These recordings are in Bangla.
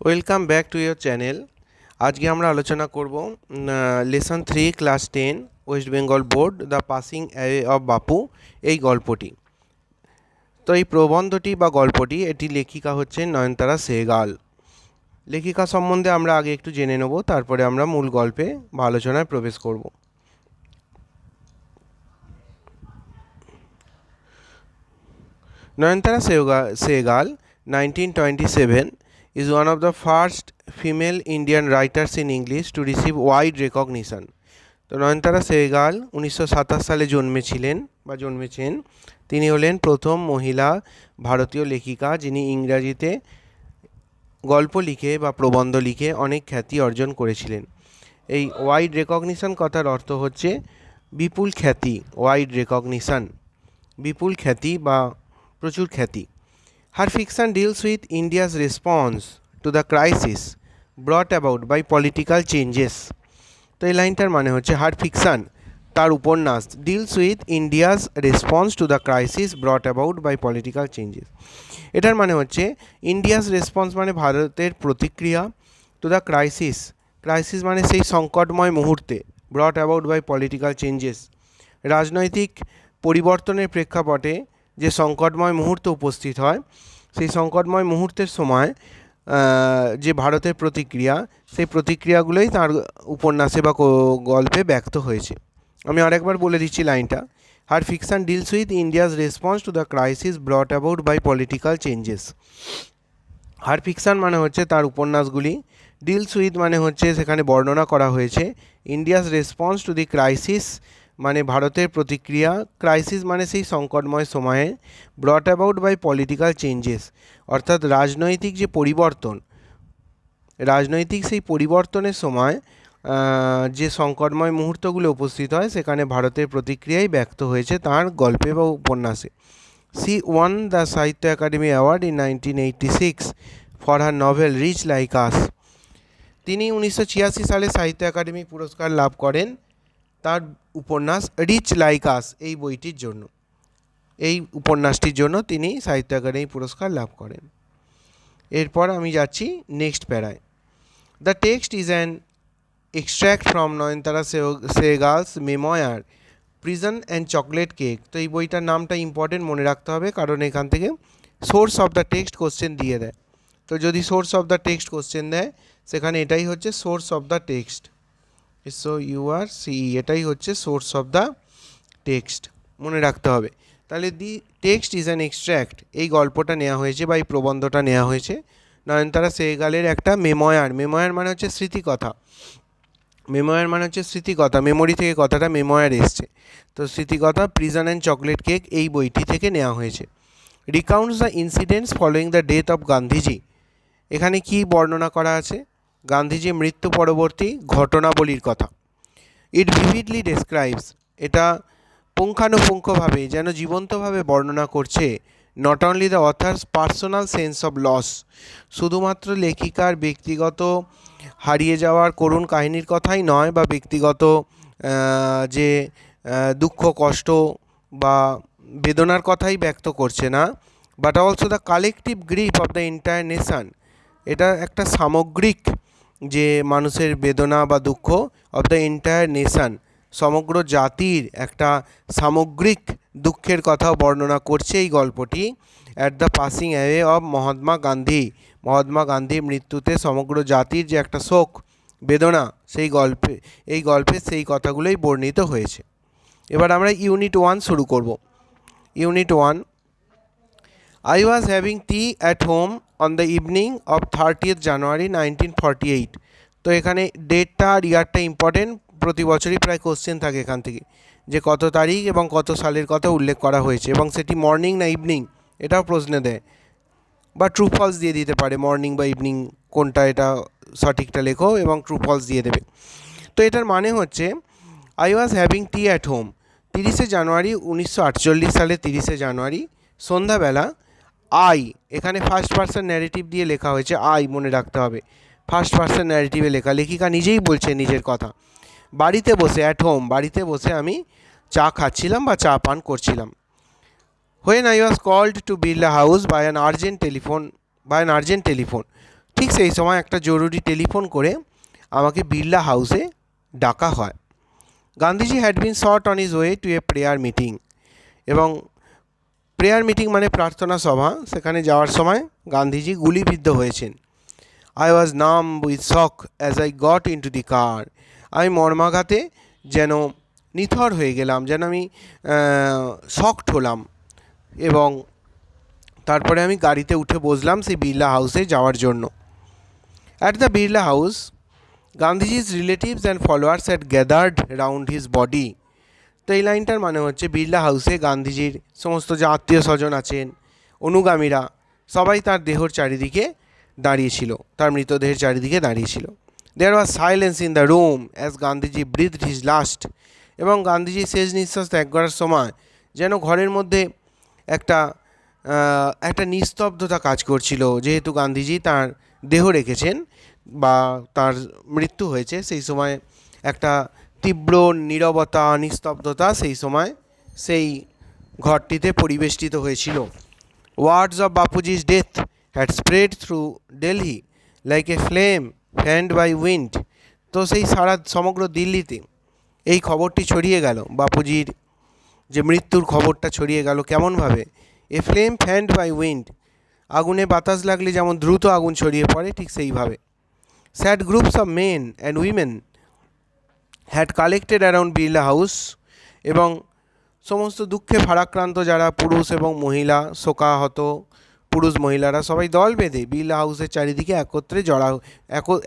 Welcome back to your channel. আজকে আমরা আলোচনা করব lesson 3 class 10 West Bengal board the passing away of বাপু এই গল্পটি। তো এই প্রবন্ধটি বা গল্পটি এটি লেখিকা হচ্ছেন নয়নতারা সেহগাল। লেখিকা সম্বন্ধে আমরা আগে একটু জেনে নেব, তারপরে আমরা মূল গল্পে বা আলোচনায় প্রবেশ করব। নয়নতারা Sehgal 1927 is one of the first female Indian writers in English to receive wide recognition. তো নয়নতারা সেহগাল 1927 সালে জন্মেছেন। তিনি হলেন প্রথম মহিলা ভারতীয় লেখিকা যিনি ইংরাজিতে গল্প লিখে বা প্রবন্ধ লিখে অনেক খ্যাতি অর্জন করেছিলেন। এই ওয়াইড রেকগনিশন কথার অর্থ হচ্ছে বিপুল খ্যাতি। ওয়াইড রেকগনিশন বিপুল খ্যাতি বা প্রচুর খ্যাতি। Her fiction deals with India's response to the crisis brought about by political changes. তো এই লাইনটার মানে হচ্ছে হার ফিকশান তার উপন্যাস deals with India's response to the crisis brought about by political changes. এটার মানে হচ্ছে ইন্ডিয়াস রেসপন্স মানে ভারতের প্রতিক্রিয়া, টু দ্য ক্রাইসিস ক্রাইসিস মানে সেই সংকটময় মুহূর্তে, brought about by political changes রাজনৈতিক পরিবর্তনের প্রেক্ষাপটে যে সংকটময় মুহূর্ত উপস্থিত হয়, সেই সংকটময় মুহূর্তের সময় যে ভারতের প্রতিক্রিয়া, সেই প্রতিক্রিয়াগুলোই তার উপন্যাসে বা গল্পে ব্যক্ত হয়েছে। আমি আরেকবার বলে দিচ্ছি লাইনটা। Her fiction deals with India's response to the crisis brought about by political changes. Her fiction মানে হচ্ছে তার উপন্যাসগুলি, ডিলস উইথ মানে হচ্ছে সেখানে বর্ণনা করা হয়েছে, India's response to the crisis মানে ভারতের প্রতিক্রিয়া, ক্রাইসিস মানে সেই সংকটময় সময়ে, brought about by political changes অর্থাৎ রাজনৈতিক যে পরিবর্তন, রাজনৈতিক সেই পরিবর্তনের সময় যে সংকটময় মুহূর্তগুলো উপস্থিত হয় সেখানে ভারতের প্রতিক্রিয়াই ব্যক্ত হয়েছে তাঁর গল্পে বা উপন্যাসে। She won the Sahitya Academy Award in 1986 for her novel Rich Like Us. তিনি 1986 সালে সাহিত্য একাডেমি পুরস্কার লাভ করেন তার উপন্যাস রিচ লাইক আস এই বইটির জন্য। এই উপন্যাসটির জন্য তিনি সাহিত্য একাডেমি পুরস্কার লাভ করেন। এরপর আমি যাচ্ছি নেক্সট প্যারায়। The text is an extract from Nayantara Sahgal's memoir prison and chocolate cake. তো এই বইটার নামটা ইম্পর্টেন্ট, মনে রাখতে হবে, কারণ এখান থেকে source of the text question দিয়ে দেয়। তো যদি source of the text question দেয় সেখানে এটাই হচ্ছে সোর্স অফ দ্য টেক্সট। এটাই হচ্ছে সোর্স অফ দ্য টেক্সট, মনে রাখতে হবে। তাহলে দি টেক্সট ইজ অ্যান এক্সট্র্যাক্ট, এই গল্পটা নেওয়া হয়েছে বা এই প্রবন্ধটা নেওয়া হয়েছে নয়নতারা সেহগালের একটা মেমোয়ার। মেমোয়ার মানে হচ্ছে স্মৃতিকথা। মেমোয়ার মানে হচ্ছে স্মৃতিকথা, মেমোরি থেকে কথাটা মেমোয়ার এসছে। তো স্মৃতিকথা প্রিজন অ্যান্ড চকলেট কেক এই বইটি থেকে নেওয়া হয়েছে। Recounts the incidents following the death of Gandhiji. এখানে কি বর্ণনা করা আছে? গান্ধীজির মৃত্যু পরবর্তী ঘটনাবলীর কথা। ইট ভিভিডলি ডেসক্রাইবস, এটা পুঙ্খানুপুঙ্খভাবে যেন জীবন্তভাবে বর্ণনা করছে not only the author's personal sense of loss, শুধুমাত্র লেখিকার ব্যক্তিগত হারিয়ে যাওয়ার করুণ কাহিনীর কথাই নয়, বা ব্যক্তিগত যে দুঃখ কষ্ট বা বেদনার কথাই ব্যক্ত করছে না, but also the collective grief of the entire nation. এটা একটা সামগ্রিক যে মানুষের বেদনা বা দুঃখ, অফ দ্য এন্টায়ার নেশান সমগ্র জাতির একটা সামগ্রিক দুঃখের কথাও বর্ণনা করছে এই গল্পটি। At the passing away of Mahatma Gandhi, Mahatma গান্ধীর মৃত্যুতে সমগ্র জাতির যে একটা শোক বেদনা, এই গল্পে সেই কথাগুলোই বর্ণিত হয়েছে। এবার আমরা ইউনিট 1 শুরু করব। Unit 1, I was having tea at home on the evening of 30th January 1948. তো এখানে ডেটটা আর ইয়ারটা ইম্পর্টেন্ট, প্রতি বছরই প্রায় কোশ্চেন থাকে এখান থেকে যে কত তারিখ এবং কত সালের কথা উল্লেখ করা হয়েছে, এবং সেটি মর্নিং না ইভিনিং এটাও প্রশ্নে দেয়, বা ট্রু ফলস দিয়ে দিতে পারে, মর্নিং বা ইভিনিং কোনটা, এটা সঠিকটা লেখো এবং ট্রু ফলস দিয়ে দেবে। তো এটার মানে হচ্ছে I was having tea at home, 30শে জানুয়ারি 1948 সালে 30শে জানুয়ারি সন্ধ্যাবেলা। আই এখানে ফার্স্ট পার্সন ন্যারেটিভ দিয়ে লেখা হয়েছে, আই মনে রাখতে হবে, ফার্স্ট পার্সন ন্যারেটিভে লেখা, লেখিকা নিজেই বলছে নিজের কথা। বাড়িতে বসে, অ্যাট হোম, বাড়িতে বসে আমি চা খাচ্ছিলাম বা চা পান করছিলাম। When I was called to Birla House by an urgent telephone, ঠিক সেই সময় একটা জরুরি টেলিফোন করে আমাকে বিড়লা হাউসে ডাকা হয়। Gandhiji had been shot on his way to a prayer meeting, এবং প্রেয়ার মিটিং মানে প্রার্থনা সভা, সেখানে যাওয়ার সময় গান্ধীজি গুলিবিদ্ধ হয়েছেন। I was numb with shock as I got into the car. আমি মর্মাঘাতে যেন নিথর হয়ে গেলাম, যেন আমি শকড হলাম, এবং তারপরে আমি গাড়িতে উঠে বসলাম সেই বিড়লা হাউসে যাওয়ার জন্য। At the Birla house Gandhiji's relatives and followers had gathered round his body. তো এই লাইনটার মানে হচ্ছে বিড়লা হাউসে গান্ধীজির সমস্ত যে আত্মীয় স্বজন আছেন, অনুগামীরা, সবাই তার দেহর চারিদিকে দাঁড়িয়েছিল, তার মৃতদেহের চারিদিকে দাঁড়িয়েছিল। There was silence in the room as Gandhiji breathed his last. এবং গান্ধীজি শেষ নিঃশ্বাস ত্যাগ করার সময় যেন ঘরের মধ্যে একটা একটা নিস্তব্ধতা কাজ করছিল, যেহেতু গান্ধীজি তার দেহ রেখেছেন বা তার মৃত্যু হয়েছে, সেই সময় একটা তীব্র নীরবতা, নিস্তব্ধতা সেই সময় সেই ঘরটিতে পরিবেষ্টিত হয়েছিল। Words of Bapuji's death had spread through Delhi like a flame fanned by wind. তো সেই সমগ্র দিল্লিতে এই খবরটি ছড়িয়ে গেল, বাপুজির যে মৃত্যুর খবরটা ছড়িয়ে গেল কেমনভাবে, এ ফ্লেম ফ্যান্ড বাই উইন্ড, আগুনে বাতাস লাগলে যেমন দ্রুত আগুন ছড়িয়ে পড়ে ঠিক সেইভাবে। Sad groups of men and women had collected around Birla house, এবং সমস্ত দুঃখে ভারাক্রান্ত যারা পুরুষ এবং মহিলা, শোকাহত পুরুষ মহিলারা সবাই দল বেঁধে বিড়লা হাউসের চারিদিকে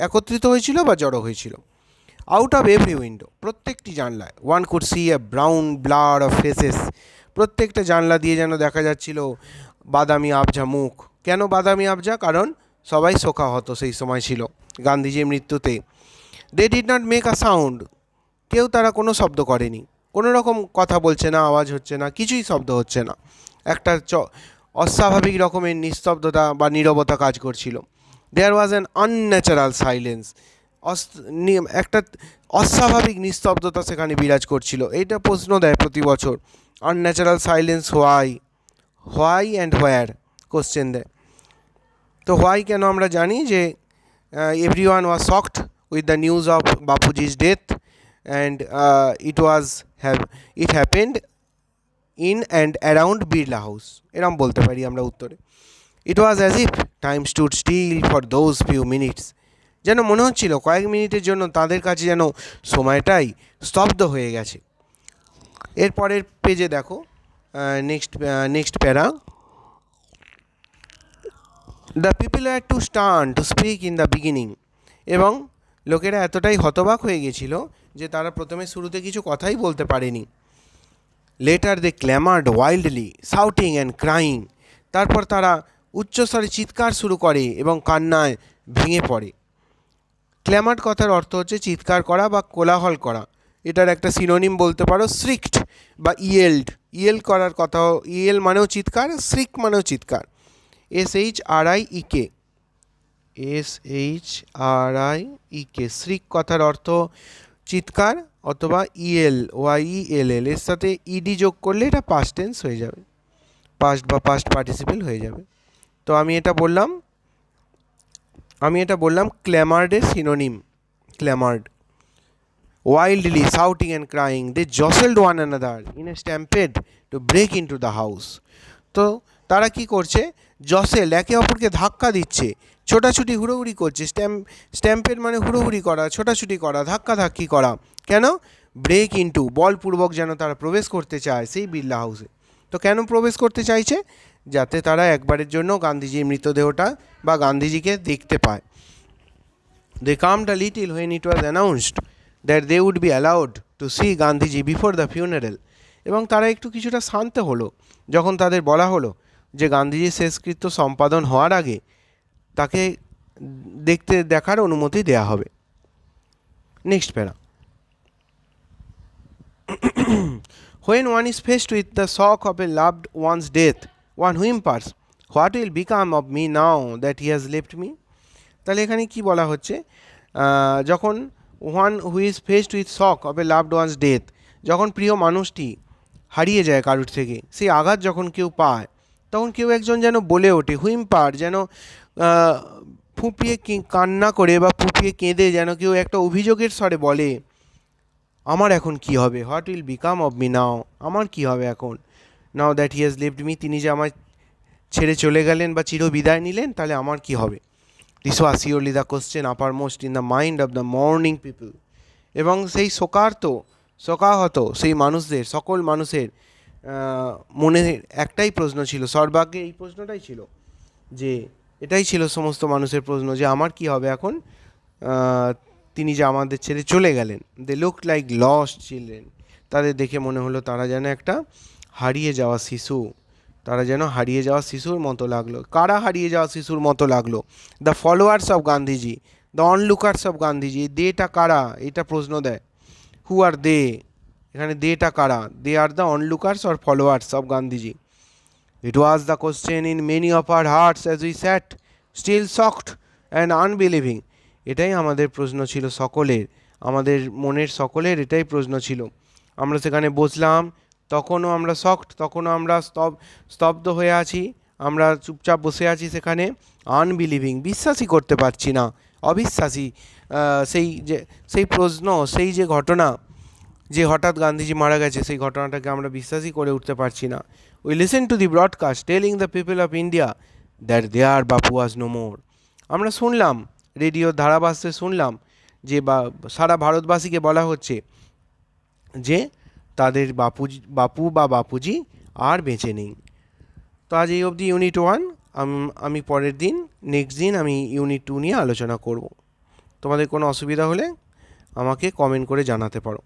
একত্রিত হয়েছিল বা জড়ো হয়েছিল। আউট অফ এভরি উইন্ডো, প্রত্যেকটি জানলায়, one could see a brown blur of faces, প্রত্যেকটা জানলা দিয়ে যেন দেখা যাচ্ছিল বাদামি আবঝা মুখ। কেন বাদামি আবঝা? কারণ সবাই শোকাহত সেই সময় ছিল গান্ধীজির মৃত্যুতে। They did not make a sound, কেউ তারা কোনো শব্দ করেনি, কোনো রকম কথা বলছে না, আওয়াজ হচ্ছে না, কিছুই শব্দ হচ্ছে না, একটা অস্বাভাবিক রকমের নিস্তব্ধতা বা নীরবতা কাজ করছিল। দেয়ার ওয়াজ অ্যান আনন্যাচারাল সাইলেন্স, একটা অস্বাভাবিক নিস্তব্ধতা সেখানে বিরাজ করছিল। এইটা প্রশ্ন দেয় প্রতি বছর, unnatural silence why, why and where question দেয়। তো হোয়াই কেন আমরা জানি যে everyone was shocked with the news of Bapuji's death and it happened in and around Birla house, এরম বলতে পারি আমরা উত্তরে। It was as if time stood still for those few minutes, যেন মনে হচ্ছিল কয়েক মিনিটের জন্য তাদের কাছে যেন সময়টাই স্তব্ধ হয়ে গেছে। এরপরের পেজে দেখো, নেক্সট প্যারা, the people had to stern to speak in the beginning, এবং লোকেরা এতটাই হতবাক হয়ে গেছিল যে তারা প্রথমে শুরুতে কিছু কথাই বলতে পারেনি। Later they clamoured wildly shouting and crying, তারপর তারা উচ্চস্বরে চিৎকার শুরু করে এবং কান্নায় ভেঙে পড়ে। ক্ল্যামার্ড কথার অর্থ হচ্ছে চিৎকার করা বা কোলাহল করা, এটার একটা সিনোনিম বলতে পারো শ্রিকড বা ইয়েল্ড। ইয়েল করার কথা, ইয়েল মানেও চিৎকার, শ্রিক মানেও চিৎকার। SHRIEK, SHRIEK, শ্রিক কথার অর্থ চিৎকার, অথবা YELL, এর সাথে ইডি যোগ করলে এটা পাস্ট টেন্স হয়ে যাবে, পাস্ট বা পাস্ট পার্টিসিপেল হয়ে যাবে। তো আমি এটা বললাম ক্ল্যামার্ডের synonym, ক্ল্যামার্ড। Wildly shouting and crying, they jostled one another in a stampede to break into the house. তো তারা কি করছে? জসেল, একে অপরকে ধাক্কা দিচ্ছে, ছোটাছুটি হুড়োহুড়ি করছে। স্ট্যাম্পেড মানে হুড়োহুড়ি করা, ছোটাছুটি করা, ধাক্কাধাক্কি করা। কেন? ব্রেক ইনটু, বলপূর্বক যেন তারা প্রবেশ করতে চায় সেই বিড়লা হাউসে। তো কেন প্রবেশ করতে চাইছে? যাতে তারা একবারের জন্য গান্ধীজির মৃতদেহটা বা গান্ধীজিকে দেখতে পায়। They calmed a little when it was announced that they would be allowed to see Gandhiji before the funeral, এবং তারা একটু কিছুটা শান্ত হলো যখন তাদের বলা হলো যে গান্ধীজির শেষকৃত্য সম্পাদন হওয়ার আগে তাকে দেখার অনুমতি দেয়া হবে। নেক্সট প্যারা, when one is faced with the shock of a loved one's death, one whimpers, what will become of me now that he has left me? তাহলে এখানে কি বলা হচ্ছে, যখন one who is faced with shock of a loved one's death, যখন প্রিয় মানুষটি হারিয়ে যায় কারুর থেকে, সেই আঘাত যখন কেউ পায়, তখন কেউ একজন যেন বলে ওঠে, হুইম্পার, যেন ফুঁপিয়ে কান্না করে বা ফুঁপিয়ে কেঁদে যেন কেউ একটা অভিযোগের স্বরে বলে, আমার এখন কি হবে, what will become of me now, আমার কি হবে এখন, now that he has lived me, তিনি যে আমায় ছেড়ে চলে গেলেন বা চির বিদায় নিলেন, তাহলে আমার কি হবে। This was surely the question uppermost in the mind of the mourning people. এবং সেই শোকাহত সেই মানুষদের, সকল মানুষের মনে একটাই প্রশ্ন ছিল, সর্বাগ্রে এই প্রশ্নটাই ছিল, যে এটাই ছিল সমস্ত মানুষের প্রশ্ন, যে আমার কি হবে এখন, তিনি যে আমাদের ছেড়ে চলে গেলেন। They look like lost children, তাদের দেখে মনে হলো তারা যেন একটা হারিয়ে যাওয়া শিশু, তারা যেন হারিয়ে যাওয়া শিশুর মতো লাগলো। কারা হারিয়ে যাওয়া শিশুর মতো লাগলো? The followers of Gandhiji, the onlookers of Gandhiji. দেটা কারা, এটা প্রশ্ন দেয়। হু আর দে, এখানে দেটা কারা? They are the onlookers or followers of Gandhiji. It was the question in many of our hearts as we sat, still shocked and unbelieving. এটাই আমাদের প্রশ্ন ছিল সকলের, আমাদের মনের সকলের এটাই প্রশ্ন ছিল। আমরা সেখানে বসলাম, তখনও আমরা শকড, তখনও আমরা স্তব্ধ হয়ে আছি, আমরা চুপচাপ বসে আছি সেখানে। আনবিলিভিং, বিশ্বাসই করতে পারছি না, অবিশ্বাসী। সেই প্রশ্ন, সেই যে ঘটনা, যে হঠাৎ গান্ধীজি মারা গেছে, সেই ঘটনাটাকে আমরা বিশ্বাসই করে উঠতে পারছি না। We listen to the broadcast telling the people of India that their Bapu was no more. আমরা শুনলাম, রেডিওর ধারাভাষ্যে শুনলাম যে সারা ভারতবাসীকে বলা হচ্ছে যে তাদের বাপু বা বাপুজি আর বেঁচে নেই। তো আজ এই অবধি ইউনিট 1। আমি পরের দিন, নেক্সট দিন আমি ইউনিট 2 নিয়ে আলোচনা করব। তোমাদের কোনো অসুবিধা হলে আমাকে কমেন্ট করে জানাতে পারো।